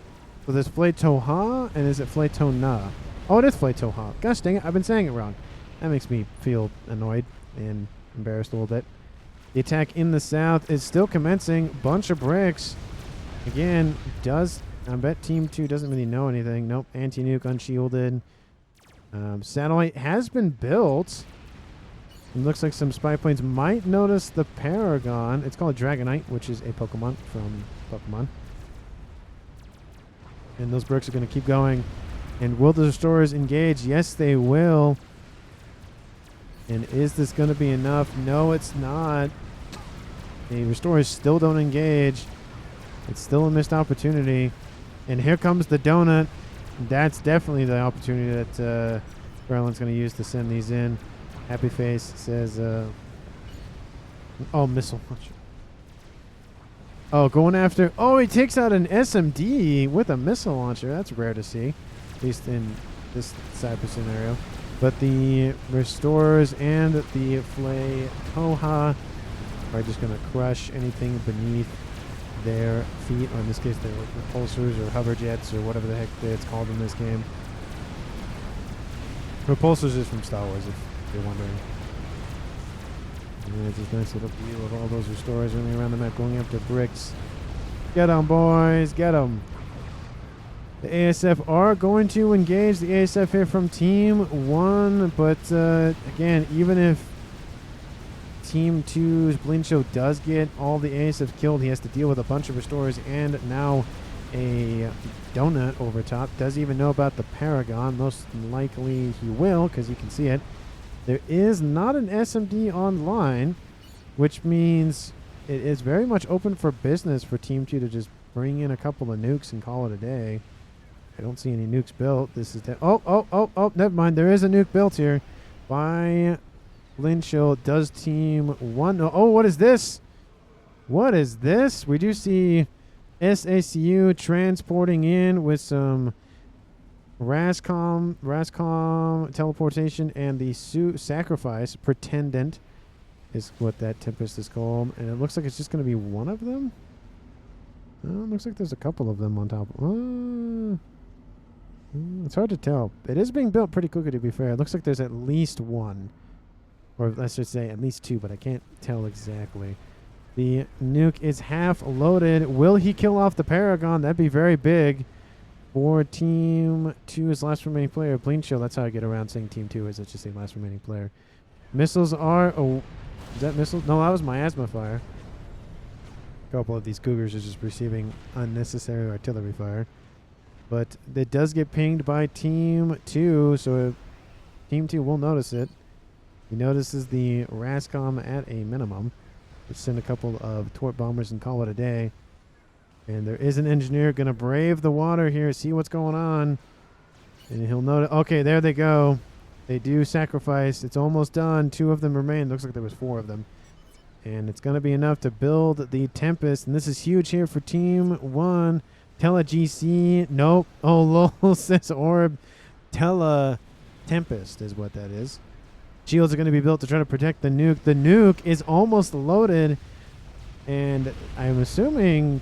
Speaker 1: So there's Flaytoha, and is it Flaytona? Oh, it is Flaytoha. Gosh dang it. I've been saying it wrong. That makes me feel annoyed and embarrassed a little bit. The attack in the south is still commencing. Bunch of bricks. Again, I bet Team 2 doesn't really know anything. Nope. Anti-nuke unshielded. Satellite has been built. It looks like some spy planes might notice the Paragon. It's called Dragonite, which is a Pokemon from Pokemon. And those bricks are going to keep going. And will the destroyers engage? Yes, they will. And is this going to be enough? No, it's not. The restorers still don't engage. It's still a missed opportunity. And here comes the donut. That's definitely the opportunity that Paralon's going to use to send these in. Happy Face says, oh, missile launcher. Oh, going after. Oh, he takes out an SMD with a missile launcher. That's rare to see, at least in this cyber scenario. But the Restorers and the Flaytoha are just going to crush anything beneath their feet, or in this case, their repulsors or hover jets or whatever the heck it's called in this game. Repulsors is from Star Wars, if you're wondering. And it's just nice little view of all those Restorers running around the map going after bricks. Get them, boys, get them. The ASF are going to engage the ASF here from Team 1, but again, even if Team 2's Blindchill does get all the ASF killed, he has to deal with a bunch of Restorers and now a donut over top. Does he even know about the Paragon? Most likely he will, because you can see it. There is not an SMD online, which means it is very much open for business for Team 2 to just bring in a couple of nukes and call it a day. I don't see any nukes built. This is oh, never mind. There is a nuke built here by Blindchill. Does Team 1 know? Oh, what is this? What is this? We do see SACU transporting in with some Rascom teleportation, and the sacrifice pretendant is what that Tempest is called. And it looks like it's just going to be one of them. Oh, it looks like there's a couple of them on top. It's hard to tell. It is being built pretty quickly, to be fair. It looks like there's at least one. Or let's just say at least two, but I can't tell exactly. The nuke is half loaded. Will he kill off the Paragon? That'd be very big. For Team 2's last remaining player, Blincho. That's how I get around saying Team 2 is. It's just a last remaining player. Missiles are... Oh, is that missiles? No, that was miasma fire. A couple of these Cougars are just receiving unnecessary artillery fire. But it does get pinged by Team 2, so Team 2 will notice it. He notices the RASCOM at a minimum. Let's send a couple of Tort bombers and call it a day. And there is an engineer going to brave the water here, see what's going on. And he'll notice... Okay, there they go. They do sacrifice. It's almost done. 2 of them remain. Looks like there was 4 of them. And it's going to be enough to build the Tempest. And this is huge here for Team 1. Tele GC. Nope. Oh, lol, says Orb. Tele Tempest is what that is. Shields are going to be built to try to protect the nuke. The nuke is almost loaded. And I'm assuming...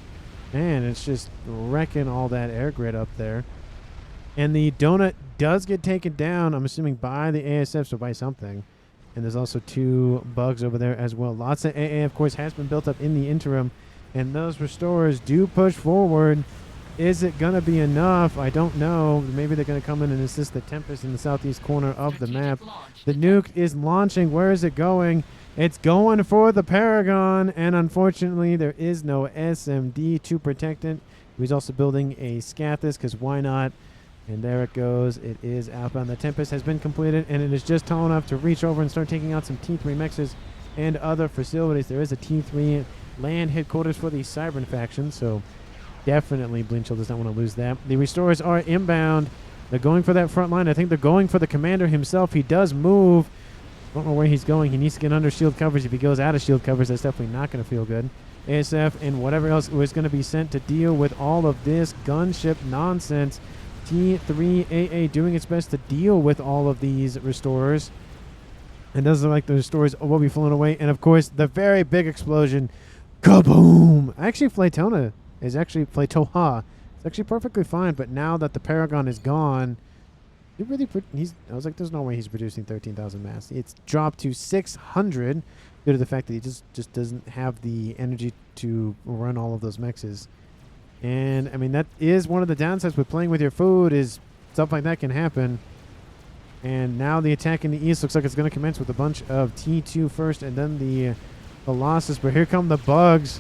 Speaker 1: Man, it's just wrecking all that air grid up there. And the donut does get taken down, I'm assuming, by the ASFs or by something. And there's also 2 bugs over there as well. Lots of AA, of course, has been built up in the interim. And those restorers do push forward. Is it going to be enough? I don't know. Maybe they're going to come in and assist the Tempest in the southeast corner of the map. The nuke is launching. Where is it going? It's going for the Paragon, and unfortunately, there is no SMD to protect it. He's also building a Scathis, because why not? And there it goes. It is outbound. The Tempest has been completed, and it is just tall enough to reach over and start taking out some T3 mexes and other facilities. There is a T3 land headquarters for the Cybern faction, so definitely Blinchill does not want to lose that. The restorers are inbound. They're going for that front line. I think they're going for the commander himself. He does move. Don't know where he's going. He needs to get under shield covers. If he goes out of shield covers, that's definitely not going to feel good. ASF and whatever else was going to be sent to deal with all of this gunship nonsense. T3AA doing its best to deal with all of these restorers. It doesn't look like the restorers will be flown away. And, of course, the very big explosion. Kaboom! Actually, Flaytoha is actually perfectly fine. But now that the Paragon is gone... I was like, there's no way he's producing 13,000 mass. It's dropped to 600 due to the fact that he just doesn't have the energy to run all of those mexes. And, I mean, that is one of the downsides with playing with your food is stuff like that can happen. And now the attack in the east looks like it's going to commence with a bunch of T2 first and then the Colossus. But here come the bugs.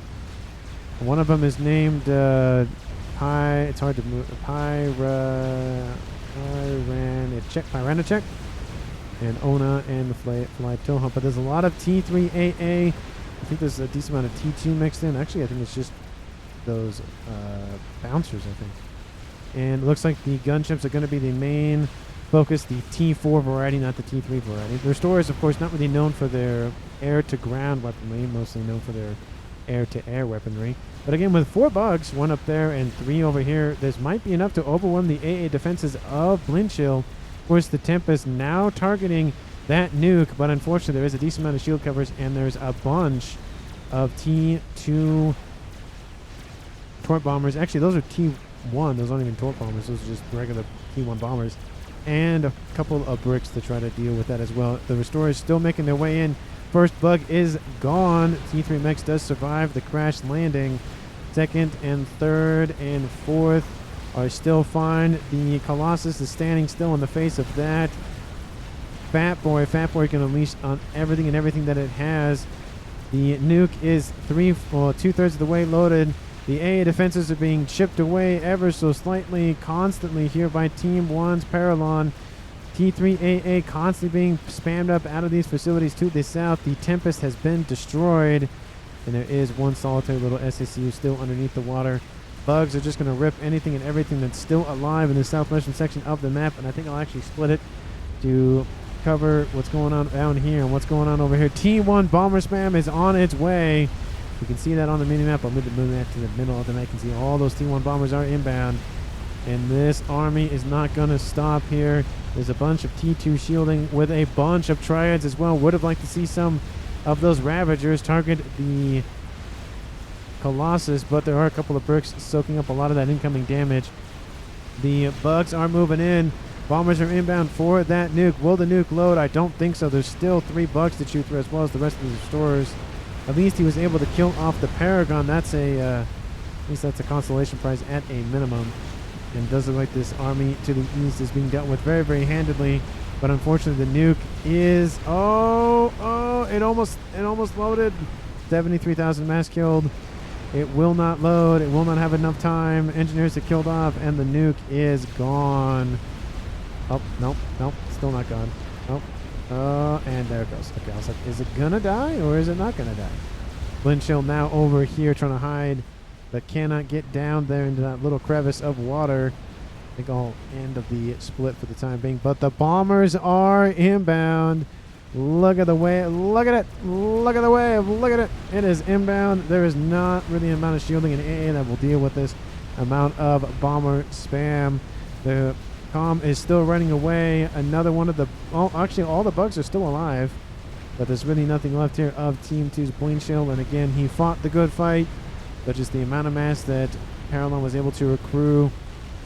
Speaker 1: One of them is named it's hard to move. Pyranichek and Ona and Flytoha. But there's a lot of T3AA. I think there's a decent amount of T2 mixed in. Actually, I think it's just those bouncers, I think. And it looks like the gunships are going to be the main focus, the T4 variety, not the T3 variety. The Restorers, of course, not really known for their air-to-ground weaponry, mostly known for their air-to-air weaponry. But again, with 4 bugs, 1 up there and 3 over here, this might be enough to overwhelm the AA defenses of Blinchill. Of course, the Tempest now targeting that nuke, but unfortunately there is a decent amount of shield covers, and there's a bunch of T2 Tort bombers. Actually, those are T1. Those aren't even Tort bombers. Those are just regular T1 bombers. And a couple of bricks to try to deal with that as well. The Restorers still making their way in. First bug is gone. T3 Mechs does survive the crash landing. Second and third and fourth are still fine. The Colossus is standing still in the face of that. Fat Boy can unleash on everything that it has. The nuke is 2/3 of the way loaded. The AA defenses are being chipped away ever so slightly, constantly here by Team 1's Paralon. T3AA constantly being spammed up out of these facilities to the south. The Tempest has been destroyed, and there is one solitary little SACU still underneath the water. Bugs are just going to rip anything and everything that's still alive in the southwestern section of the map, and I think I'll actually split it to cover what's going on down here and what's going on over here. T1 bomber spam is on its way. You can see that on the mini-map. I'll move the map to the middle of the map. You can see all those T1 bombers are inbound. And this army is not going to stop here. There's a bunch of T2 shielding with a bunch of triads as well. Would have liked to see some of those Ravagers target the Colossus, but there are a couple of bricks soaking up a lot of that incoming damage. The bugs are moving in. Bombers are inbound for that nuke. Will the nuke load? I don't think so. There's still 3 bugs to shoot through as well as the rest of the destroyers. At least he was able to kill off the Paragon. That's at least that's a consolation prize at a minimum. And does look like this army to the east is being dealt with very, very handedly. But unfortunately, the nuke is it almost loaded. 73,000 mass killed. It will not load. It will not have enough time. Engineers are killed off, and the nuke is gone. Oh, nope, still not gone. Nope. And there it goes. Okay, I was like, is it gonna die or is it not gonna die? Blindchill now over here trying to hide, but cannot get down there into that little crevice of water. I think I'll end of the split for the time being. But the bombers are inbound. Look at the wave. Look at it. Look at the wave. Look at it. It is inbound. There is not really an amount of shielding in AA that will deal with this amount of bomber spam. The comm is still running away. Another one of the... Oh, actually, all the bugs are still alive. But there's really nothing left here of Team 2's Blindchill. And again, he fought the good fight. But just the amount of mass that Parallon was able to accrue,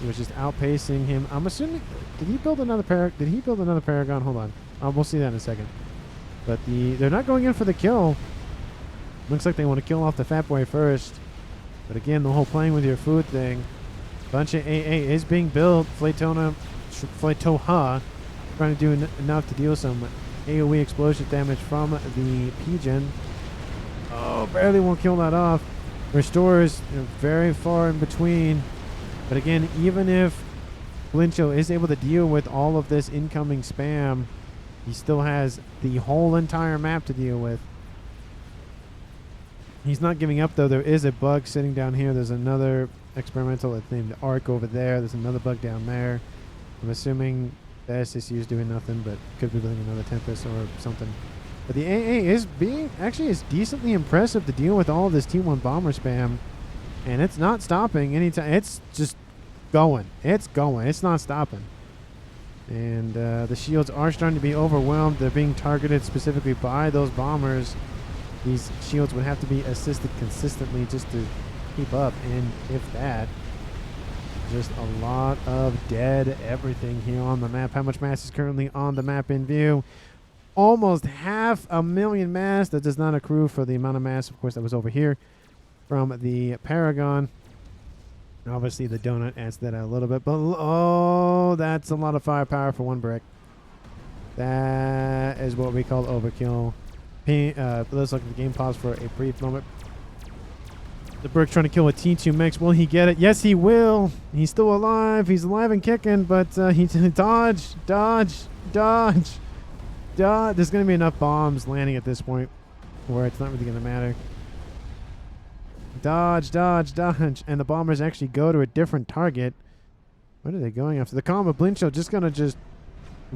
Speaker 1: it was just outpacing him. I'm assuming... Did he build another Paragon? Hold on. We'll see that in a second. But they're not going in for the kill. Looks like they want to kill off the Fat Boy first. But again, the whole playing with your food thing. Bunch of AA is being built. Flaytoha trying to do enough to deal some AoE explosion damage from the Pigeon. Oh, barely won't kill that off. Restores very far in between. But again, even if Blindchill is able to deal with all of this incoming spam, he still has the whole entire map to deal with. He's not giving up, though. There is a bug sitting down here. There's another experimental named Arc over there. There's another bug down there. I'm assuming the SACU is doing nothing, but could be building another Tempest or something. But the AA is is decently impressive to deal with all of this T1 bomber spam. And it's not stopping anytime. It's just going. It's going. It's not stopping. And the shields are starting to be overwhelmed. They're being targeted specifically by those bombers. These shields would have to be assisted consistently just to keep up. And if that, just a lot of dead everything here on the map. How much mass is currently on the map in view? Almost 500,000 mass. That does not accrue for the amount of mass, of course, that was over here from the Paragon. Obviously, the donut adds that a little bit. But, oh, that's a lot of firepower for one brick. That is what we call overkill. Let's look at the game pause for a brief moment. The brick trying to kill a T2 Mechs. Will he get it? Yes, he will. He's still alive. He's alive and kicking, but he dodge. There's going to be enough bombs landing at this point where it's not really going to matter. Dodge. And the bombers actually go to a different target. What are they going after? The Comma Blindchill just going to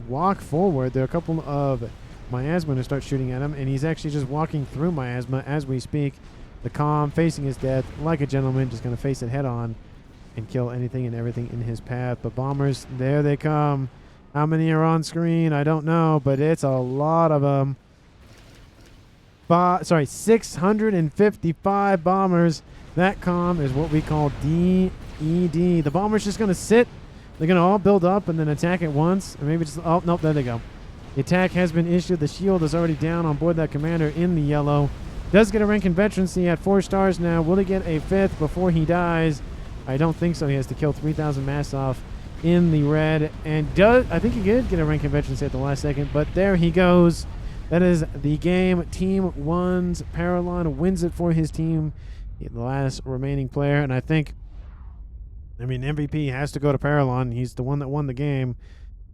Speaker 1: walk forward. There are a couple of miasma to start shooting at him, and he's actually just walking through miasma as we speak. The Calm facing his death like a gentleman, just going to face it head on and kill anything and everything in his path. But bombers, there they come. How many are on screen? I don't know, but it's a lot of them. 655 bombers. That comm is what we call DED. The bomber's just going to sit. They're going to all build up and then attack at once. Or maybe just... Oh, nope, there they go. The attack has been issued. The shield is already down on board that commander in the yellow. Does get a rank in veterancy at 4 stars now. Will he get a 5th before he dies? I don't think so. He has to kill 3,000 mass off in the red. And I think he did get a rank in veterancy at the last second. But there he goes. That is the game. Team 1's Parallon wins it for his team. The last remaining player. And I think, MVP has to go to Parallon. He's the one that won the game.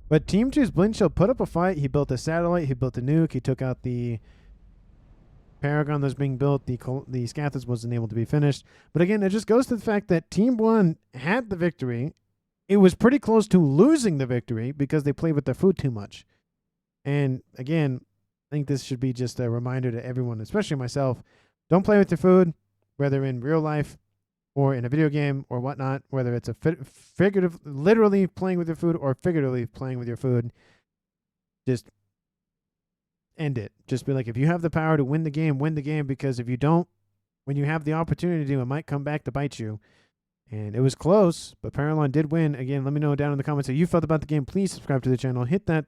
Speaker 1: But Team 2's Blindchill put up a fight. He built a satellite. He built a nuke. He took out the Paragon that's being built. The Scathis wasn't able to be finished. But again, it just goes to the fact that Team 1 had the victory. It was pretty close to losing the victory because they played with their food too much. And again, I think this should be just a reminder to everyone, especially myself. Don't play with your food, whether in real life or in a video game or whatnot, whether it's a figurative, literally playing with your food or figuratively playing with your food. Just end it. Just be like, if you have the power to win the game, because if you don't, when you have the opportunity to, it might come back to bite you. And it was close, but Paralon did win. Again, let me know down in the comments how you felt about the game. Please subscribe to the channel. Hit that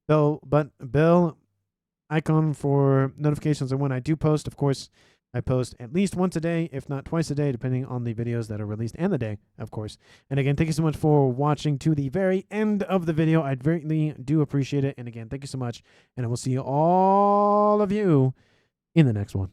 Speaker 1: bell icon for notifications of when I do post. Of course, I post at least once a day, if not twice a day, depending on the videos that are released and the day, of course. And again, thank you so much for watching to the very end of the video. I greatly do appreciate it. And again, thank you so much. And I will see all of you in the next one.